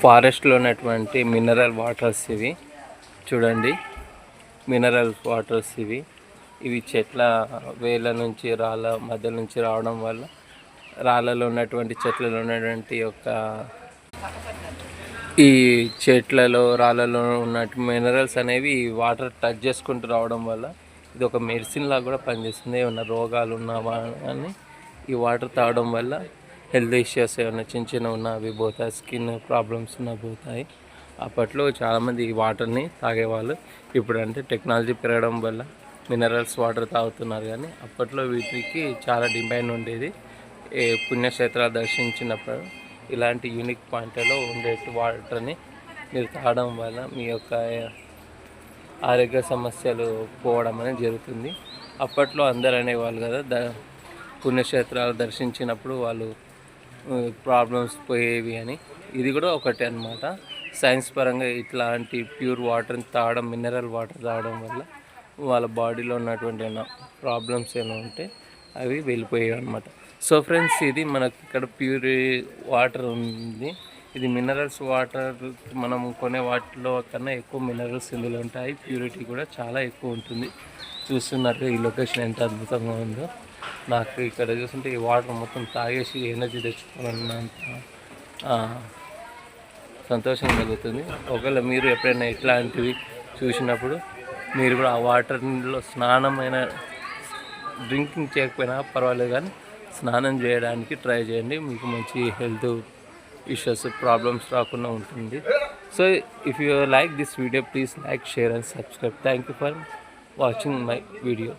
ఫారెస్ట్లో ఉన్నటువంటి mineral waters ఇవి చూడండి. మినరల్ వాటర్స్ ఇవి చెట్ల వేళ్ళ నుంచి రాళ్ళ మధ్య నుంచి రావడం వల్ల రాళ్ళలో ఉన్నటువంటి చెట్లలో ఉన్నటువంటి ఈ చెట్లలో రాళ్ళలో ఉన్నటువంటి మినరల్స్ అనేవి వాటర్ టచ్ చేసుకుంటూ రావడం వల్ల ఇది ఒక మెడిసిన్ లాగా కూడా పనిచేస్తుంది. ఏమన్నా రోగాలు ఉన్నావా అని ఈ వాటర్ తాగడం వల్ల హెల్త్ ఇష్యూస్ ఏమైనా చిన్న ఉన్నా అవి పోతాయి, స్కిన్ ప్రాబ్లమ్స్ ఉన్నా పోతాయి. అప్పట్లో చాలామంది ఈ వాటర్ని తాగేవాళ్ళు. ఇప్పుడు అంటే టెక్నాలజీ పెరగడం వల్ల మినరల్స్ వాటర్ తాగుతున్నారు, కానీ అప్పట్లో వీటికి చాలా డిమాండ్ ఉండేది. పుణ్యక్షేత్రాలు దర్శించినప్పుడు ఇలాంటి యూనిక్ పాయింట్లో ఉండే వాటర్ని మీరు తాగడం వల్ల మీ యొక్క ఆరోగ్య సమస్యలు పోవడం అనేది జరుగుతుంది. అప్పట్లో అందరూ అనేవాళ్ళు కదా, పుణ్యక్షేత్రాలు దర్శించినప్పుడు వాళ్ళు ప్రాబ్లమ్స్ పోయేవి అని. ఇది కూడా ఒకటే అన్నమాట. సైన్స్ పరంగా ఇట్లాంటి ప్యూర్ వాటర్ని తాగడం, మినరల్ వాటర్ తాగడం వల్ల వాళ్ళ బాడీలో ఉన్నటువంటి ప్రాబ్లమ్స్ ఏమైనా ఉంటే అవి వెళ్ళిపోయాయి అన్నమాట. సో ఫ్రెండ్స్, ఇది మనకి ఇక్కడ ప్యూర్ వాటర్ ఉంది. ఇది మినరల్స్ వాటర్. మనం కొనే వాటిలో కన్నా ఎక్కువ మినరల్స్ ఇందులో ఉంటాయి. ప్యూరిటీ కూడా చాలా ఎక్కువ ఉంటుంది. చూస్తున్నారు ఈ లొకేషన్ ఎంత అద్భుతంగా ఉందో. నాకు ఇక్కడ చూస్తుంటే ఈ వాటర్ మొత్తం తాగేసి ఎనర్జీ తెచ్చుకోవాలన్నంత సంతోషం కలుగుతుంది. ఒకవేళ మీరు ఎప్పుడైనా ఇట్లాంటివి చూసినప్పుడు మీరు కూడా ఆ వాటర్లో స్నానమైన డ్రింకింగ్ చేయకపోయినా పర్వాలేదు, కానీ స్నానం చేయడానికి ట్రై చేయండి. మీకు మంచి హెల్త్ ఇష్యూస్ ప్రాబ్లమ్స్ రాకుండా ఉంటుంది. So if you like this video, please like, share and subscribe. Thank you for watching my video.